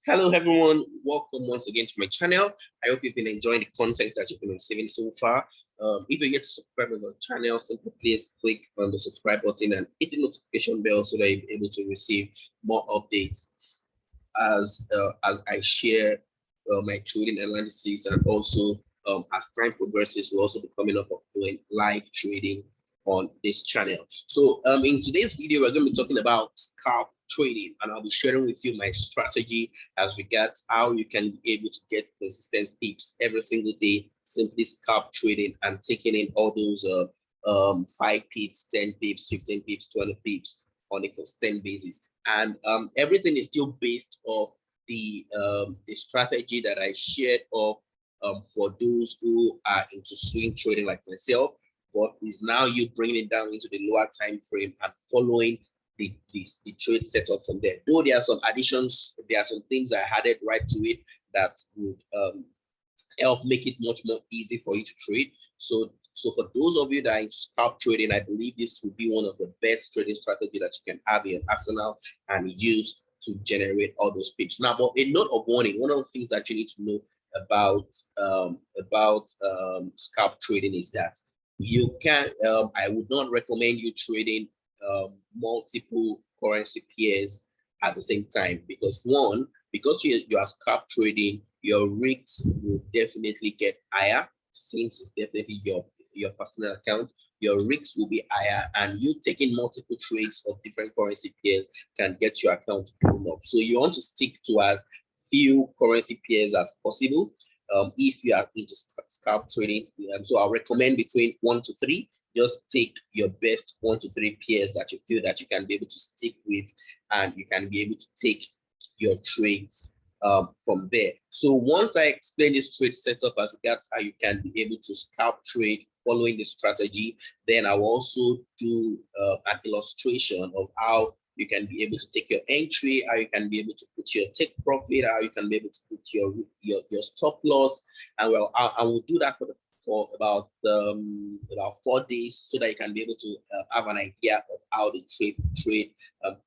Hello everyone, welcome once again to my channel. I hope you've been enjoying the content that you've been receiving so far. If you're yet to subscribe to the channel, simply please click on the subscribe button and hit the notification bell so that you'll be able to receive more updates as I share my trading analysis, and also as time progresses, we'll also be coming up doing live trading on this channel. So in today's video, we're going to be talking about scalp trading, and I'll be sharing with you my strategy as regards how you can be able to get consistent tips every single day, simply scalp trading and taking in all those 5 pips, 10 pips, 15 pips, 20 pips on a consistent basis. And everything is still based off the strategy that I shared of for those who are into swing trading like myself, but is now you bringing it down into the lower time frame and following the trade setup from there. Though there are some additions, there are some things I added right to it that would help make it much more easy for you to trade. So for those of you that are into scalp trading, I believe this will be one of the best trading strategy that you can have in your arsenal and use to generate all those pips. Now, but a note of warning: one of the things that you need to know about scalp trading is that you can I would not recommend you trading multiple currency pairs at the same time, because one, because you are scalp trading, your risks will definitely get higher, since it's definitely your personal account. Your risks will be higher, and you taking multiple trades of different currency pairs can get your account blown up. So you want to stick to as few currency pairs as possible if you are into scalp trading. So I'll recommend between 1 to 3. Just take your best 1 to 3 pairs that you feel that you can be able to stick with, and you can be able to take your trades from there. So once I explain this trade setup as regards how you can be able to scalp trade following the strategy, then I will also do an illustration of how you can be able to take your entry, how you can be able to put your take profit, how you can be able to put your stop loss, and I will do that for about 4 days, so that you can be able to have an idea of how the trade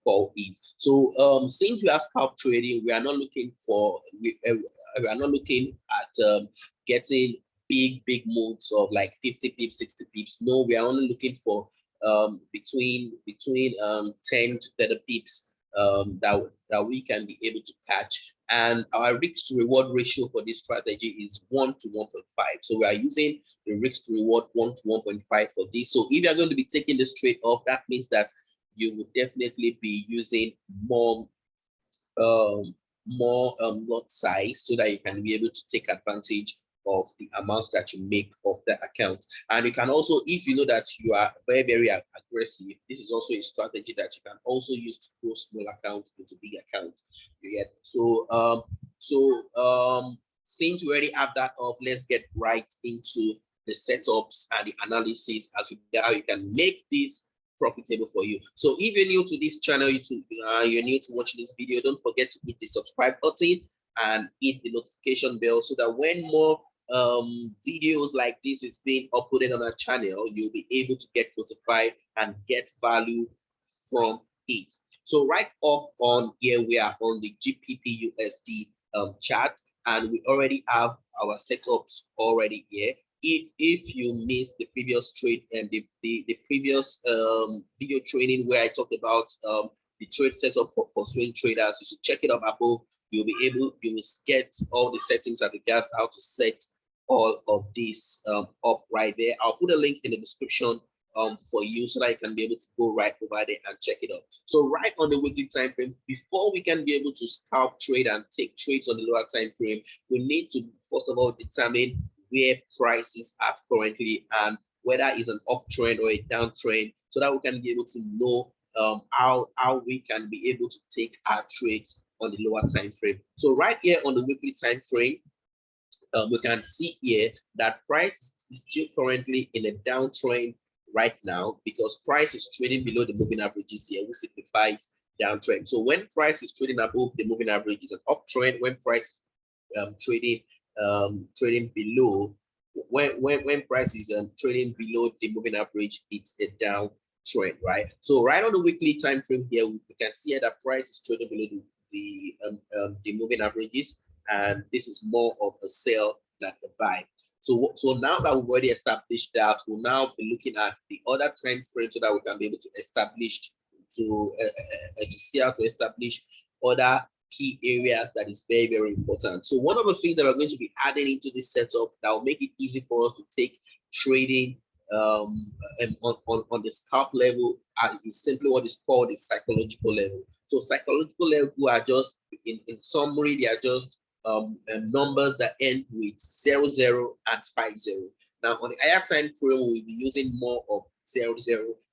call is. So since we are scalp trading, we are not looking for we are not looking at getting big moves of like 50 pips, 60 pips. No, we are only looking for between 10 to 30 pips that we can be able to catch. And our risk to reward ratio for this strategy is 1 to 1.5. So we are using the risk to reward 1 to 1.5 for this. So if you are going to be taking this trade off, that means that you would definitely be using more lot size, so that you can be able to take advantage of the amounts that you make of the account. And you can also, if you know that you are very aggressive, this is also a strategy that you can also use to grow small accounts into big accounts. You get so since we already have that off, let's get right into the setups and the analysis as to how you can make this profitable for you. So if you're new to this channel, you're new to watching this video, don't forget to hit the subscribe button and hit the notification bell, so that when more videos like this is being uploaded on our channel, you'll be able to get notified and get value from it. So right off on here, we are on the GBP USD chart, and we already have our setups already here. If you missed the previous trade and the previous video training where I talked about the trade setup for swing traders, you should check it up above. You will get all the settings at regards how to set all of this up right there. I'll put a link in the description for you, so that you can be able to go right over there and check it out. So right on the weekly time frame, before we can be able to scalp trade and take trades on the lower time frame, we need to first of all determine where prices are currently and whether it's an uptrend or a downtrend, so that we can be able to know how we can be able to take our trades on the lower time frame. So right here on the weekly time frame, we can see here that price is still currently in a downtrend right now, because price is trading below the moving averages here, which signifies downtrend. So when price is trading above the moving average, is an uptrend. When price trading below, when price is trading below the moving average, it's a downtrend, right? So right on the weekly time frame here, we can see here that price is trading below the moving averages, and this is more of a sell than a buy. So now that we've already established that, we'll now be looking at the other time frame so that we can be able to establish to see how to establish other key areas that is very, very important. So one of the things that we're going to be adding into this setup that will make it easy for us to take trading and on the scalp level is simply what is called the psychological level. So psychological level are just, in summary, they are just numbers that end with 00 and 50. Now on the higher time frame, we'll be using more of 00,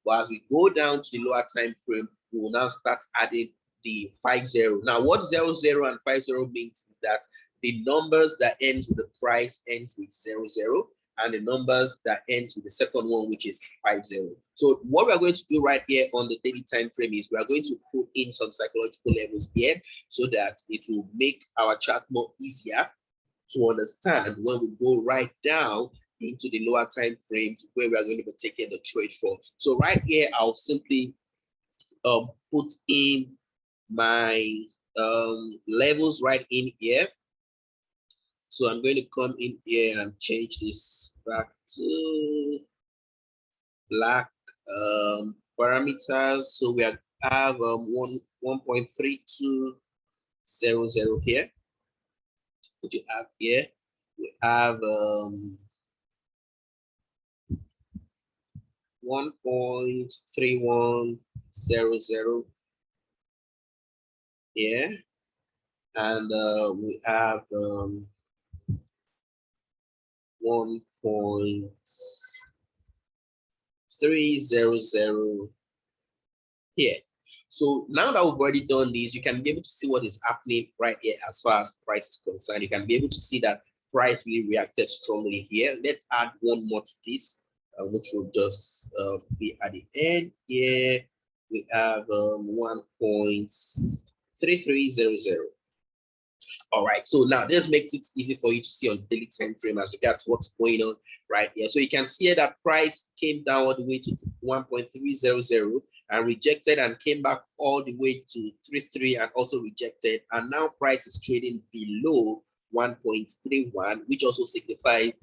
but as we go down to the lower time frame, we will now start adding the 50. Now what 00 and 50 means is that the numbers that ends with the price ends with 00, and the numbers that ends with the second one, which is 50. So what we're going to do right here on the daily time frame is we are going to put in some psychological levels here so that it will make our chart more easier to understand when we go right down into the lower time frames where we are going to be taking the trade for. So right here, I'll simply put in my levels right in here. So I'm going to come in here and change this back to black parameters. So we have 1.3200 here. What you have here, we have 1.3100 here, and we have 1.300 here. So now that we've already done this, you can be able to see what is happening right here as far as price is concerned. You can be able to see that price really reacted strongly here. Let's add one more to this, which will just be at the end here. We have 1.3300. All right, so now this makes it easy for you to see on daily time frame as regards what's going on right here. So you can see here that price came down all the way to 1.300 and rejected, and came back all the way to 33 and also rejected, and now price is trading below 1.31, which also signifies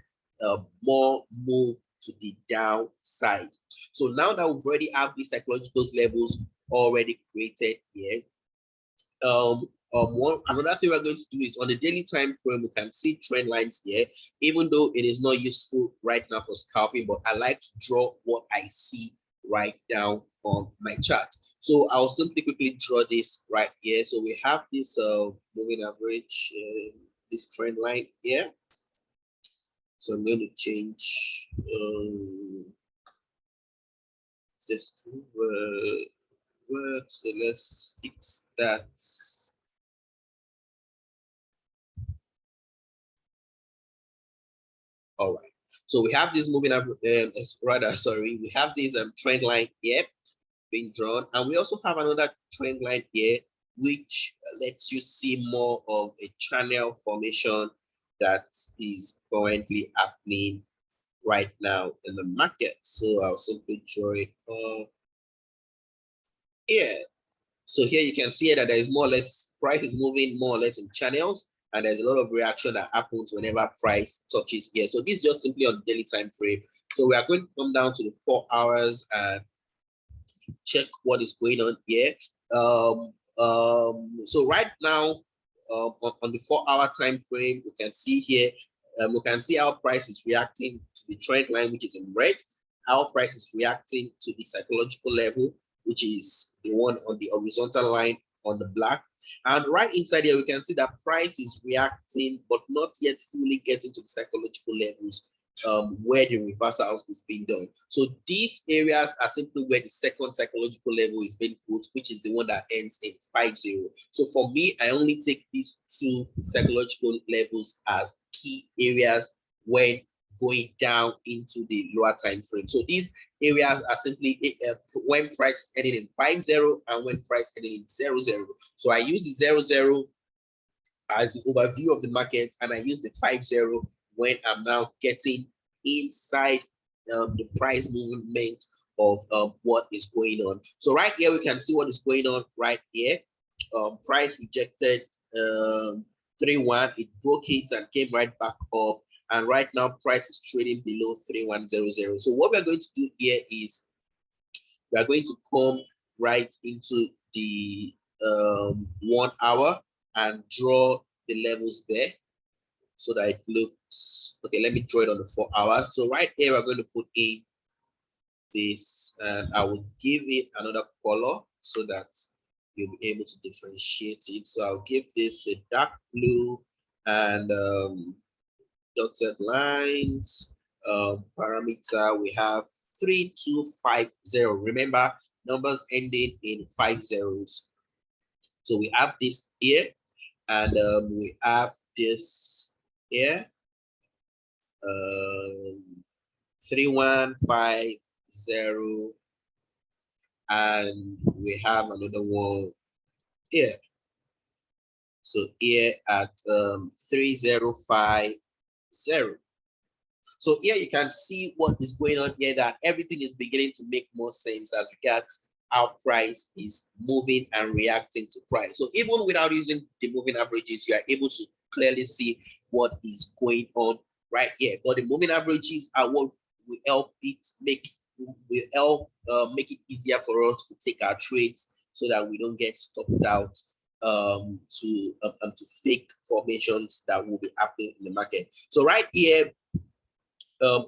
more move to the downside. So now that we've already have these psychological levels already created here, another thing we're going to do is on the daily time frame, we can see trend lines here, even though it is not useful right now for scalping, but I like to draw what I see right down on my chart. So I'll simply quickly draw this right here. So we have this moving average, this trend line here. So I'm going to change this to word. So let's fix that. All right. So we have this moving average, we have this trend line here being drawn, and we also have another trend line here which lets you see more of a channel formation that is currently happening right now in the market. So I'll simply draw it off here. So here you can see that there is more or less price is moving more or less in channels, and there's a lot of reaction that happens whenever price touches here. So this is just simply on the daily time frame. So we are going to come down to the 4 hours and check what is going on here. So right now, on the 4 hour time frame, we can see here, we can see how price is reacting to the trend line, which is in red, how price is reacting to the psychological level, which is the one on the horizontal line on the black. And right inside here, we can see that price is reacting, but not yet fully getting to the psychological levels where the reversal is being done. So these areas are simply where the second psychological level is being put, which is the one that ends in 50. So for me, I only take these two psychological levels as key areas when going down into the lower time frame. So these areas are simply when price is heading in 50 and when price heading in 00. So I use the 00 as the overview of the market, and I use the 50 when I'm now getting inside the price movement of what is going on. So right here, we can see what is going on right here. price rejected 3-1, it broke it and came right back up, and right now price is trading below 3100. So what we're going to do here is we are going to come right into the 1 hour and draw the levels there so that it looks okay. Let me draw it on the 4 hours. So right here we're going to put in this, and I will give it another color so that you'll be able to differentiate it. So I'll give this a dark blue and dotted lines. Parameter we have 3250. Remember, numbers ending in 5 zeros. So we have this here, and we have this here. 3150, and we have another one here. So here at 3050. So here you can see what is going on here, that everything is beginning to make more sense as regards how price is moving and reacting to price. So even without using the moving averages, you are able to clearly see what is going on right here. But the moving averages are what will help it make it easier for us to take our trades so that we don't get stopped out to fake formations that will be happening in the market. So right here,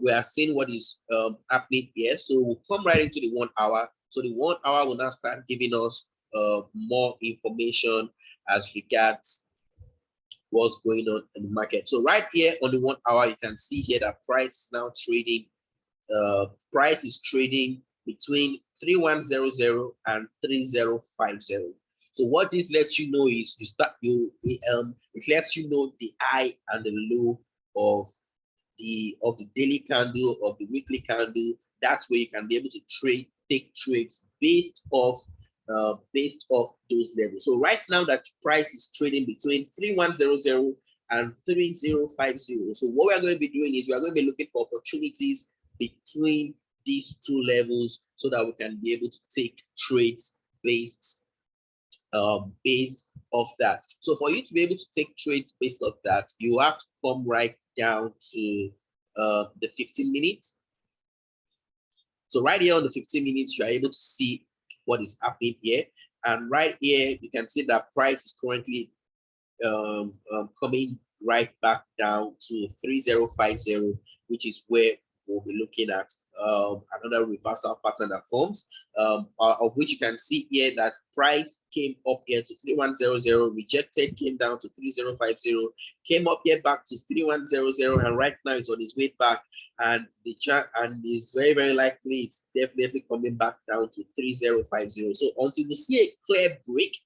we are seeing what is happening here. So we'll come right into the 1 hour. So the 1 hour will now start giving us more information as regards what's going on in the market. So right here on the 1 hour, you can see here that price is now trading. Price is trading between 3100 and 3050. So what this lets you know is it lets you know the high and the low of the daily candle, of the weekly candle. That's where you can be able to take trades based off those levels. So right now that price is trading between 3100 and 3050. So what we're going to be doing is we are going to be looking for opportunities between these two levels so that we can be able to take trades based off that. So for you to be able to take trades based off that, you have to come right down to the 15 minutes. So right here on the 15 minutes, you are able to see what is happening here. And right here, you can see that price is currently coming right back down to 3050, which is where we'll be looking at another reversal pattern that forms, of which you can see here that price came up here to 3100, rejected, came down to 3050, came up here back to 3100, and right now it's on its way back, and the chart and is very, very likely it's definitely coming back down to 3050. So until we see a clear break,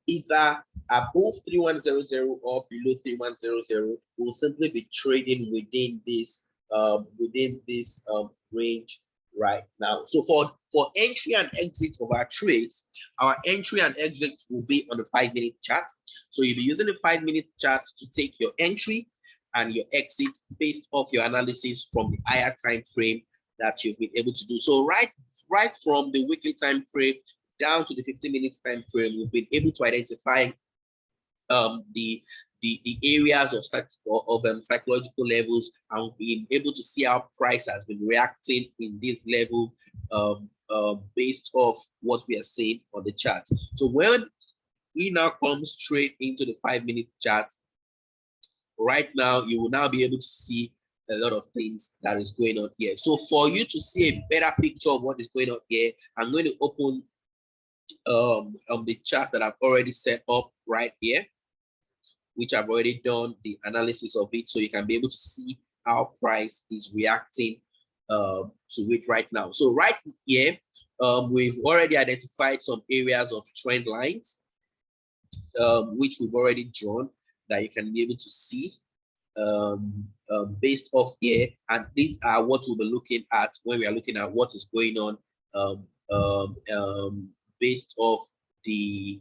either above 3100 or below 3100, we'll simply be trading within this range right now. So for entry and exit of our trades, our entry and exit will be on the 5-minute chart. So you'll be using the 5-minute chart to take your entry and your exit based off your analysis from the higher time frame that you've been able to do. So right from the weekly time frame down to the 15 minutes time frame, we've been able to identify the areas of psychological levels, and being able to see how price has been reacting in this level based off what we are seeing on the chart. So when we now come straight into the 5-minute chart, right now you will now be able to see a lot of things that is going on here. So for you to see a better picture of what is going on here, I'm going to open the charts that I've already set up right here, which I've already done the analysis of it, so you can be able to see how price is reacting to it right now. So right here, we've already identified some areas of trend lines, which we've already drawn that you can be able to see based off here. And these are what we'll be looking at when we are looking at what is going on based off the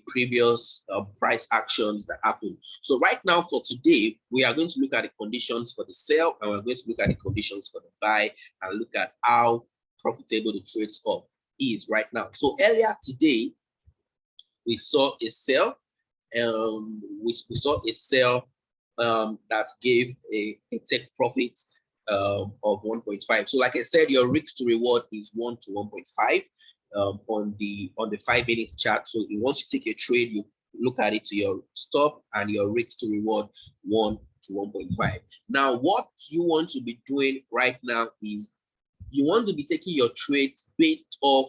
previous price actions that happened. So right now for today, we are going to look at the conditions for the sell, and we're going to look at the conditions for the buy, and look at how profitable the trades up is right now. So earlier today, we saw a sell. We saw a sell that gave a take profit of 1.5. So like I said, your risk to reward is 1 to 1.5 on the 5 minute chart. So once you take a trade, you look at it to your stop and your risk to reward 1 to 1.5. Now, what you want to be doing right now is you want to be taking your trades based off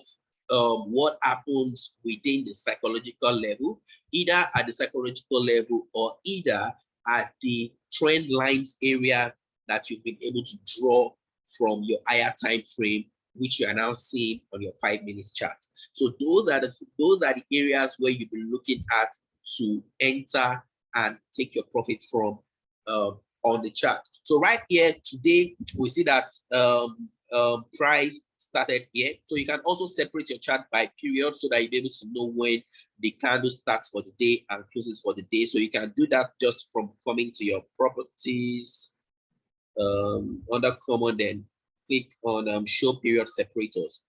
what happens within the psychological level, either at the psychological level or either at the trend lines area that you've been able to draw from your higher time frame, which you are now seeing on your 5 minutes chart. So those are the areas where you've been looking at to enter and take your profit from on the chart. So right here today, we see that price started here. So you can also separate your chart by period so that you'll be able to know when the candle starts for the day and closes for the day. So you can do that just from coming to your properties, under common, then click on show period separators.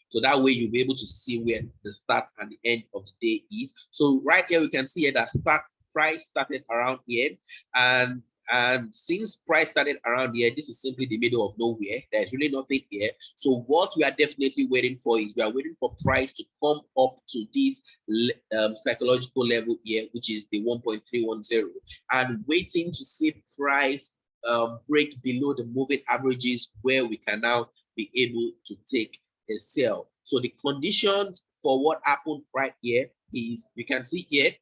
So that way you'll be able to see where the start and the end of the day is. So right here we can see here that price started around here, and since price started around here, this is simply the middle of nowhere. There's really nothing here. So what we are definitely waiting for is we are waiting for price to come up to this psychological level here, which is the 1.310, and waiting to see price break below the moving averages, where we can now be able to take a sell. So the conditions for what happened right here is, you can see here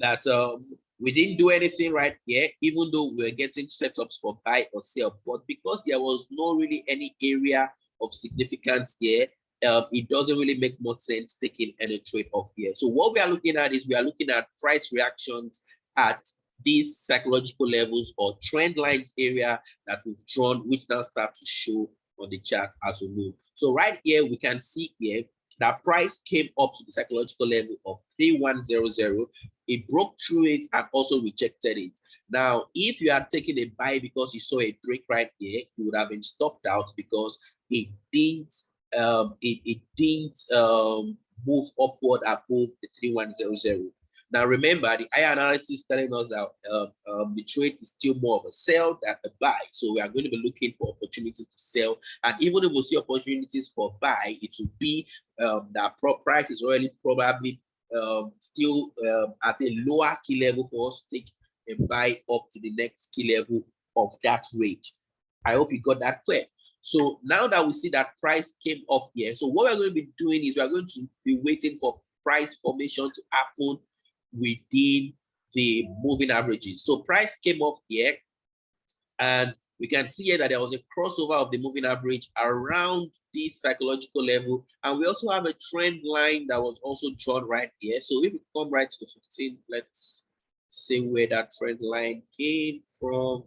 that we didn't do anything right here, even though we were getting setups for buy or sell. But because there was no really any area of significance here, it doesn't really make much sense taking any trade off here. So what we are looking at is we are looking at price reactions at these psychological levels or trend lines area that we've drawn, which now start to show on the chart as we move. So right here, we can see here that price came up to the psychological level of 3100. It broke through it and also rejected it. Now, if you are taking a buy because you saw a break right here, you would have been stopped out because it didn't move upward above the 3100. Now, remember, the higher analysis is telling us that the trade is still more of a sell than a buy. So we are going to be looking for opportunities to sell. And even if we see opportunities for buy, it will be that price is already probably still at a lower key level for us to take a buy up to the next key level of that range. I hope you got that clear. So now that we see that price came up here, so what we're going to be doing is we're going to be waiting for price formation to happen within the moving averages. So price came off here, and we can see here that there was a crossover of the moving average around this psychological level, and we also have a trend line that was also drawn right here. So if we come right to the 15, let's see where that trend line came from.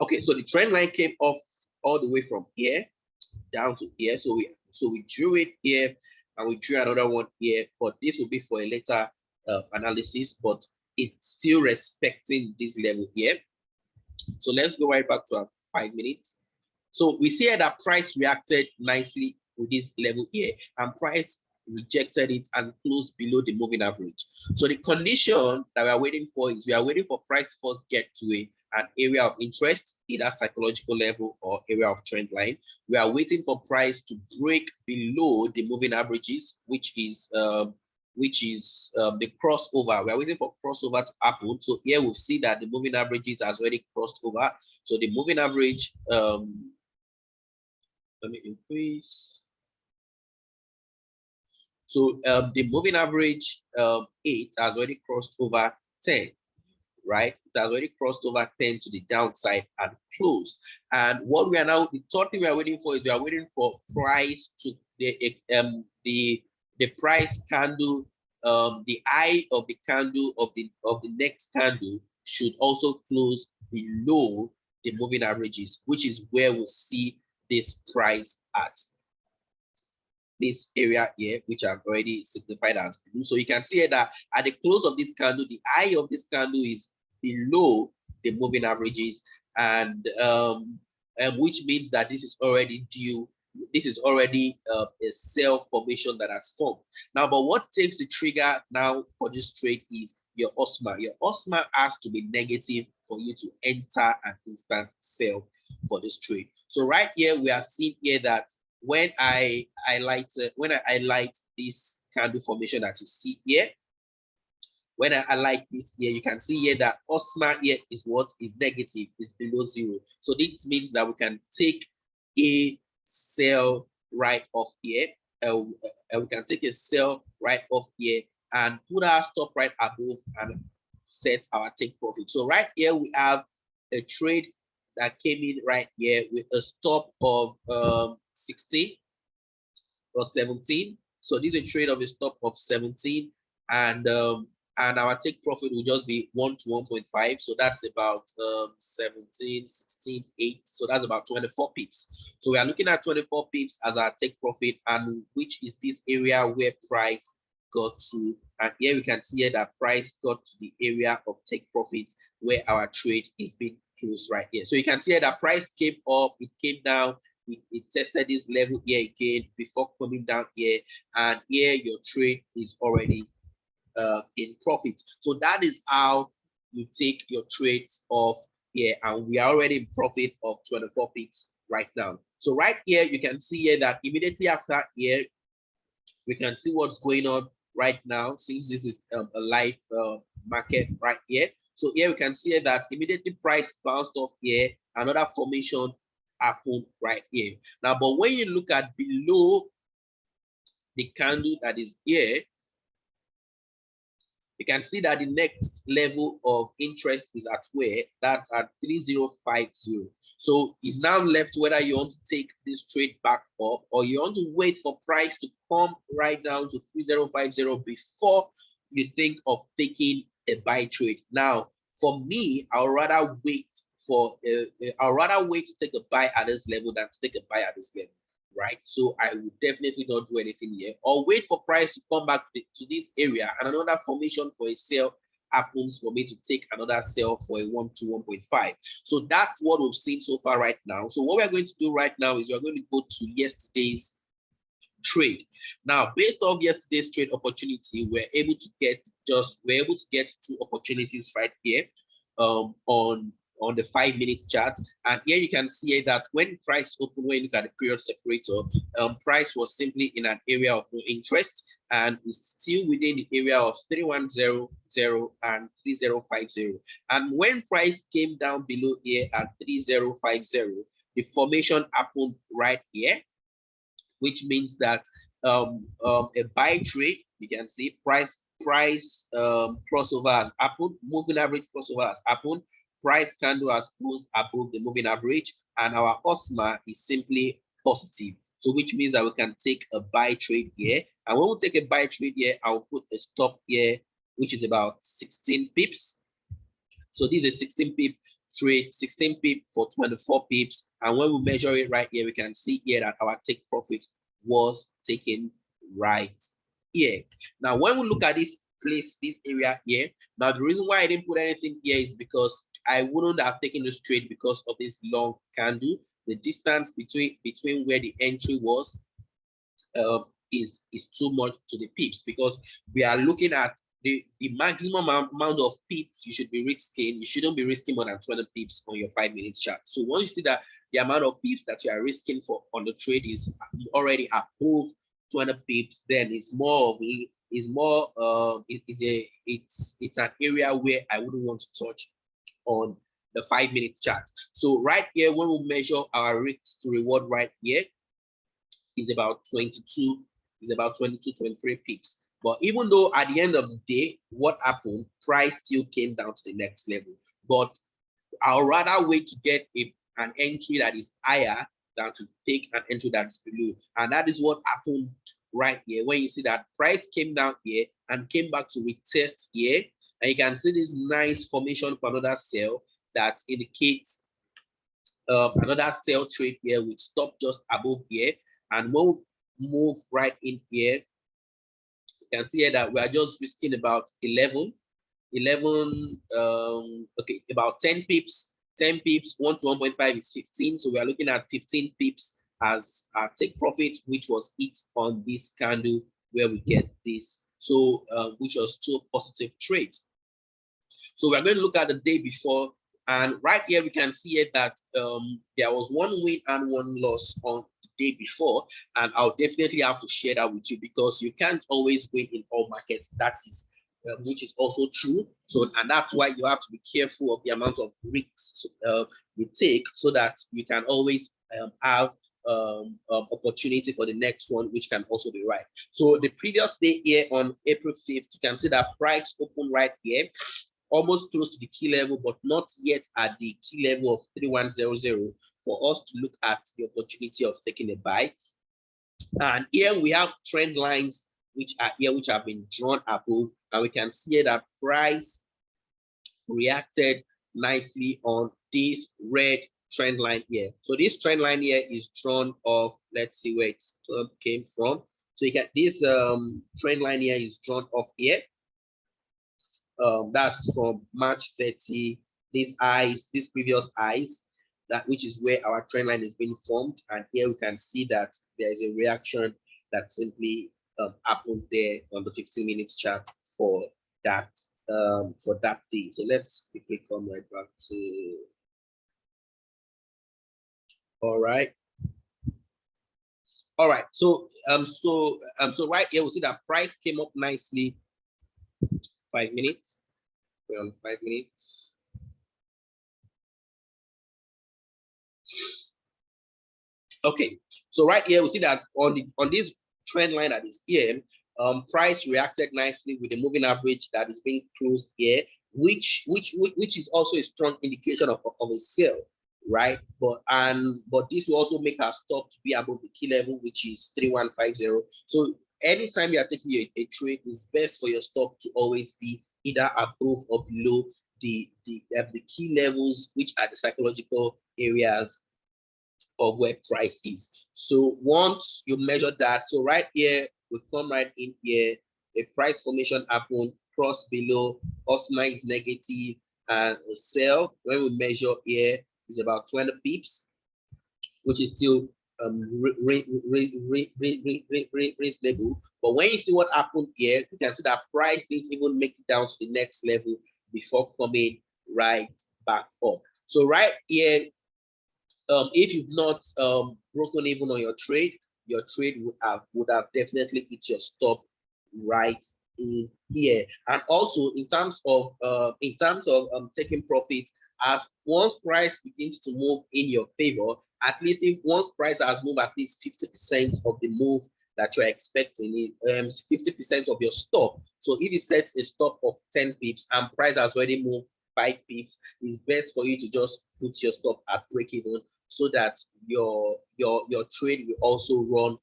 Okay, so the trend line came off all the way from here down to here. So we drew it here, and we drew another one here, but this will be for a later analysis, but it's still respecting this level here. So let's go right back to our 5 minutes. So we see that price reacted nicely with this level here, and price rejected it and closed below the moving average. So the condition that we are waiting for is we are waiting for price to first get to an area of interest, either psychological level or area of trend line. We are waiting for price to break below the moving averages, which is the crossover. We are waiting for crossover to happen. So here we see that the moving averages has already crossed over. So the moving average, let me increase. So the moving average 8 has already crossed over 10, right? It has already crossed over 10 to the downside and closed. And what we are now, the third thing we are waiting for is we are waiting for price to the price candle, the eye of the candle of the next candle should also close below the moving averages, which is where we'll see this price at this area here, which I've already signified as blue. So you can see here that at the close of this candle, the eye of this candle is below the moving averages, and which means that this is already due. This is already a sell formation that has formed. Now, but what takes the trigger now for this trade is your OSMA. Your OSMA has to be negative for you to enter an instant sell for this trade. So right here, we are seeing here that when I highlight this candle formation that you see here, when I highlight this here, you can see here that OSMA here is what is negative, is below 0. So this means that we can take a sell right off here. We can take a sell right off here and put our stop right above and set our take profit. So right here we have a trade that came in right here with a stop of 16 or 17. So this is a trade of a stop of 17, and our take profit will just be 1 to 1.5. So that's about 17, 16, 8. So that's about 24 pips. So we are looking at 24 pips as our take profit, and which is this area where price got to. And here we can see here that price got to the area of take profit where our trade is being closed right here. So you can see here that price came up, it came down, it tested this level here again before coming down here, and here your trade is already in profit. So that is how you take your trades off here, and we are already in profit of 24 pips right now. So right here you can see here that immediately after here we can see what's going on right now, since this is a live market right here. So here we can see that immediately price bounced off here, another formation happened right here. Now, but when you look at below the candle that is here, you can see that the next level of interest is at where? That's at 3050. So it's now left whether you want to take this trade back up or you want to wait for price to come right down to 3050 before you think of taking a buy trade. Now, for me, I'd rather wait to take a buy at this level than to take a buy at this level. Right, so I would definitely not do anything here, or wait for price to come back to this area and another formation for a sell happens for me to take another sell for a 1 to 1.5. So that's what we've seen so far right now. So what we're going to do right now is we're going to go to yesterday's trade. Now, based off yesterday's trade opportunity, we're able to get 2 opportunities right here on the 5-minute chart, and here you can see that when price opened, when you look at the period separator, price was simply in an area of no interest and is still within the area of 3100 and 3050. And when price came down below here at 3050, the formation happened right here, which means that a buy trade, you can see price crossover has happened, moving average crossover has happened, price candle has closed above the moving average, and our OSMA is simply positive. So which means that we can take a buy trade here. And when we take a buy trade here, I'll put a stop here, which is about 16 pips. So this is a 16 pip trade, 16 pip for 24 pips. And when we measure it right here, we can see here that our take profit was taken right here. Now, when we look at this area here, now the reason why I didn't put anything here is because I wouldn't have taken this trade because of this long candle. The distance between where the entry was is too much to the pips, because we are looking at the maximum amount of pips you should be risking. You shouldn't be risking more than 20 pips on your 5-minute chart. So once you see that the amount of pips that you are risking for on the trade is already above 20 pips, then it's an area where I wouldn't want to touch on the 5-minute chart. So right here, when we measure our risk to reward right here, is about 22, 23 pips. But even though at the end of the day, what happened, price still came down to the next level. But I'll rather wait to get an entry that is higher than to take an entry that's below. And that is what happened right here, when you see that price came down here and came back to retest here. And you can see this nice formation for another sell that indicates another sell trade here with stop just above here. And when we move right in here, you can see here that we are just risking about 11 11, okay, about 10 pips. 10 pips, 1 to 1.5 is 15. So we are looking at 15 pips as our take profit, which was it on this candle where we get this. So which was two positive trades. So we're going to look at the day before, and right here we can see it that there was one win and one loss on the day before, and I'll definitely have to share that with you because you can't always win in all markets. That is which is also true. So, and that's why you have to be careful of the amount of risks you take, so that you can always have opportunity for the next one, which can also be right. So the previous day here on April 5th, you can see that price opened right here, almost close to the key level, but not yet at the key level of 3100 for us to look at the opportunity of taking a buy. And here we have trend lines which are here, which have been drawn above, and we can see that price reacted nicely on this red trend line here. So this trend line here is drawn off. Let's see where it came from. So you get this trend line here is drawn off here. That's from March 30. These highs, these previous highs, that which is where our trend line is being formed. And here we can see that there is a reaction that simply happened there on the 15 minutes chart for that day. So let's quickly come right back to. All right. So right here we see that price came up nicely. 5 minutes. We're on 5 minutes. Okay, so right here we see that on this trend line that is here, price reacted nicely with the moving average that is being closed here, which is also a strong indication of a sell, right? But this will also make our stop to be above the key level, which is 3150. So anytime you are taking a trade, it's best for your stop to always be either above or below the key levels, which are the psychological areas of where price is. So once you measure that, so right here, we come right in here, a price formation happened, cross below, Osma is negative, and a sell, when we measure here, is about 20 pips, which is still reasonable. But when you see what happened here, you can see that price didn't even make it down to the next level before coming right back up. So right here, if you've not broken even on your trade would have definitely hit your stop right in here. And also in terms of taking profit, as once price begins to move in your favor, at least if once price has moved at least 50% of the move that you're expecting, 50% of your stop. So if it sets a stop of 10 pips and price has already moved 5 pips, it's best for you to just put your stop at break even, so that your trade will also run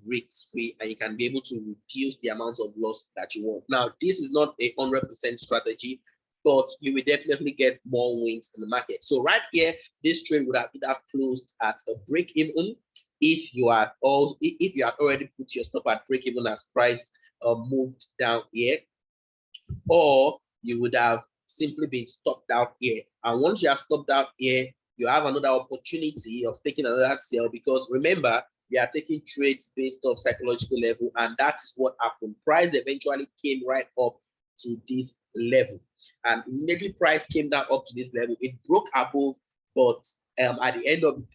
risk-free and you can be able to reduce the amount of loss that you want. Now, this is not a 100% strategy, but you will definitely get more wins in the market. So right here, this trade would have either closed at a break-even if you had already put your stop at break-even as price moved down here, or you would have simply been stopped out here. And once you are stopped out here, you have another opportunity of taking another sell, because remember, we are taking trades based off psychological level, and that is what happened. Price eventually came right up to this level, and immediately price came down up to this level. It broke above, but at the end of the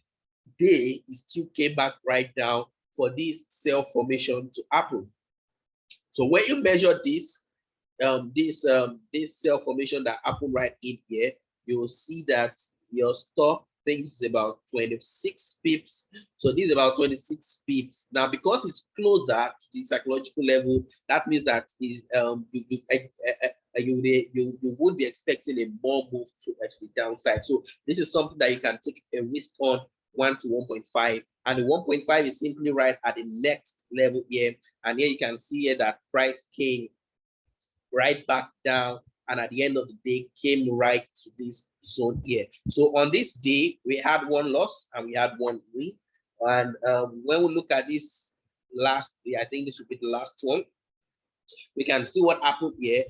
day, it still came back right down for this sell formation to happen. So when you measure this sell formation that happened right in here, you will see that your stop things is about 26 pips. So this is about 26 pips. Now, because it's closer to the psychological level, that means that is you would be expecting a more move to the downside. So this is something that you can take a risk on, 1 to 1.5, and the 1.5 is simply right at the next level here. And here you can see here that price came right back down, and at the end of the day came right to this zone here. So on this day, we had one loss and we had one win. And when we look at this last day, I think this will be the last one, we can see what happened here.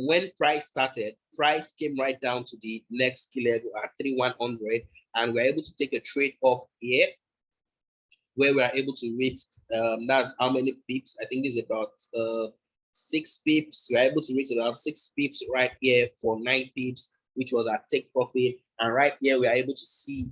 when price started, price came right down to the next key level at 3,100, and we're able to take a trade off here where we are able to reach, that's how many pips? I think this is about 6 pips. We're able to reach about 6 pips right here for 9 pips, which was our take profit. And right here, we are able to see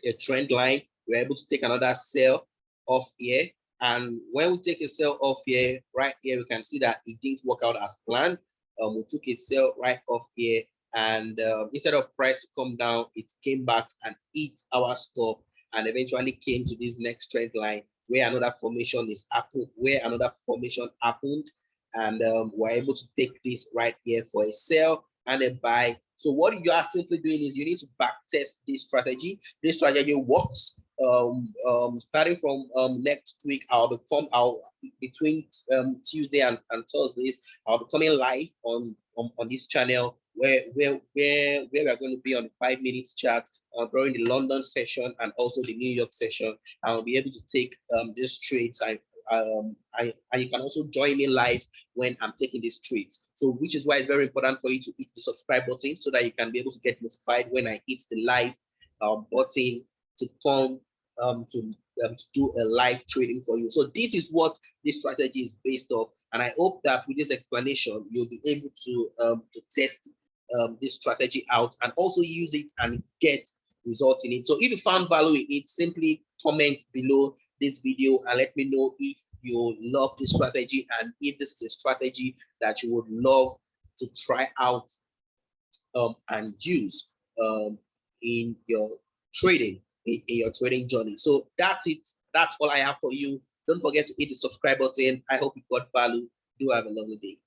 a trend line. We're able to take another sell off here. And when we take a sell off here, right here, we can see that it didn't work out as planned. We took a sell right off here, and instead of price to come down, it came back and hit our stop, and eventually came to this next trend line where another formation is happened, and we're able to take this right here for a sell and a buy. So what you are simply doing is you need to back test this strategy. This strategy works. Starting from next week, between Tuesday and Thursdays, I'll be coming live on this channel where we are going to be on 5 minutes chat during the London session and also the New York session. I'll be able to take these trades. And you can also join me live when I'm taking these trades. So which is why it's very important for you to hit the subscribe button so that you can be able to get notified when I hit the live button to come to do a live trading for you. So this is what this strategy is based off, and I hope that with this explanation you'll be able to test this strategy out and also use it and get results in it. So if you found value in it, simply comment below this video and let me know if you love this strategy and if this is a strategy that you would love to try out and use in your trading, in your trading journey. So that's it. That's all I have for you. Don't forget to hit the subscribe button. I hope you got value. Do have a lovely day.